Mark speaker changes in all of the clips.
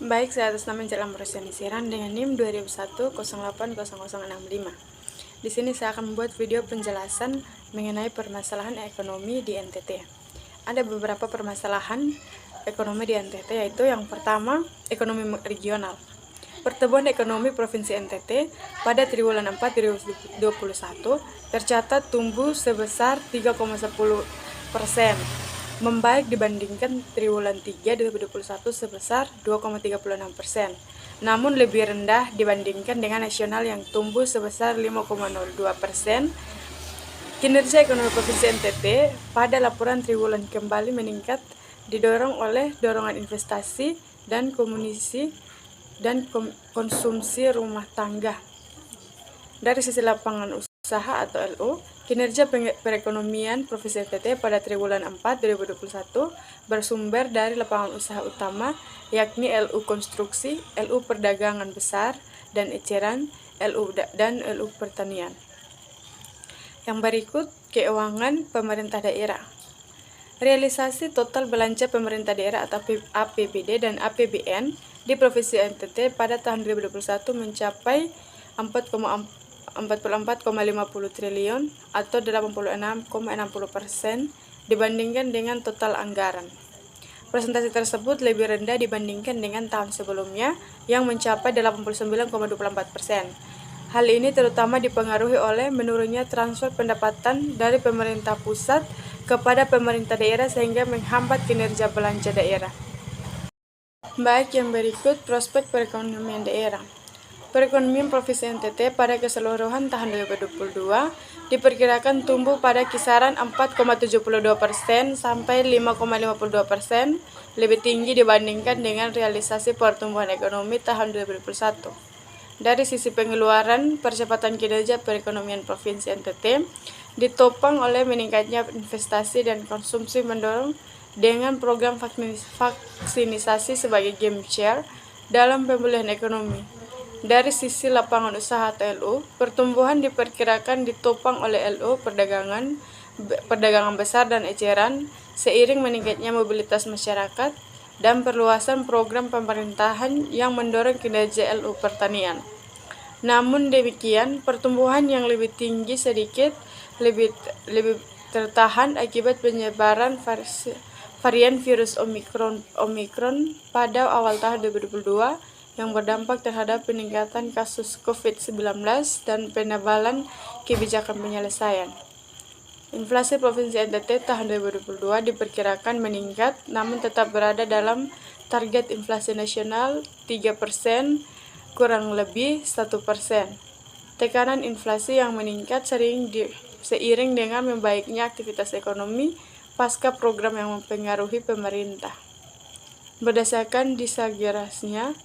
Speaker 1: Baik, saya atas nama Jalan Rosiani Siran dengan NIM 2001080065. Di sini saya akan membuat video penjelasan mengenai permasalahan ekonomi di NTT. Ada beberapa permasalahan ekonomi di NTT, yaitu yang pertama, ekonomi regional. Pertumbuhan ekonomi Provinsi NTT pada triwulan 4 2021 tercatat tumbuh sebesar 3,10%, membaik dibandingkan triwulan 3 2021 sebesar 2,36%, namun lebih rendah dibandingkan dengan nasional yang tumbuh sebesar 5,02%. Kinerja ekonomi Provinsi NTT pada laporan triwulan kembali meningkat didorong oleh dorongan investasi dan konsumsi rumah tangga. Dari sisi lapangan usaha atau LU, kinerja perekonomian Provinsi NTT pada triwulan 4 2021 bersumber dari lapangan usaha utama, yakni LU konstruksi, LU perdagangan besar dan eceran, dan LU pertanian. Yang berikut, keuangan pemerintah daerah. Realisasi total belanja pemerintah daerah atau APBD dan APBN di Provinsi NTT pada tahun 2021 mencapai 44,50 triliun atau 86,60% dibandingkan dengan total anggaran. Presentasi tersebut lebih rendah dibandingkan dengan tahun sebelumnya yang mencapai 89,24%. Hal ini terutama dipengaruhi oleh menurunnya transfer pendapatan dari pemerintah pusat kepada pemerintah daerah sehingga menghambat kinerja belanja daerah. Baik, yang berikut prospek perekonomian daerah. Perekonomian Provinsi NTT pada keseluruhan tahun 2022 diperkirakan tumbuh pada kisaran 4,72% sampai 5,52%, lebih tinggi dibandingkan dengan realisasi pertumbuhan ekonomi tahun 2021. Dari sisi pengeluaran, percepatan kinerja perekonomian Provinsi NTT ditopang oleh meningkatnya investasi dan konsumsi mendorong dengan program vaksinisasi sebagai game changer dalam pemulihan ekonomi. Dari sisi lapangan usaha atau LU, pertumbuhan diperkirakan ditopang oleh LU perdagangan besar dan eceran seiring meningkatnya mobilitas masyarakat dan perluasan program pemerintahan yang mendorong kinerja LU pertanian. Namun demikian, pertumbuhan yang lebih tinggi sedikit lebih tertahan akibat penyebaran varian virus Omicron pada awal tahun 2022 yang berdampak terhadap peningkatan kasus COVID-19 dan penebalan kebijakan penyelesaian. Inflasi Provinsi NTT tahun 2022 diperkirakan meningkat, namun tetap berada dalam target inflasi nasional 3%, kurang lebih 1%. Tekanan inflasi yang meningkat seiring dengan membaiknya aktivitas ekonomi pasca program yang mempengaruhi pemerintah. Berdasarkan disagerasnya,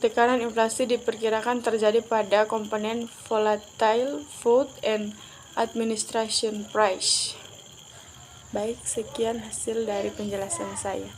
Speaker 1: tekanan inflasi diperkirakan terjadi pada komponen volatile food and administration price. Baik, sekian hasil dari penjelasan saya.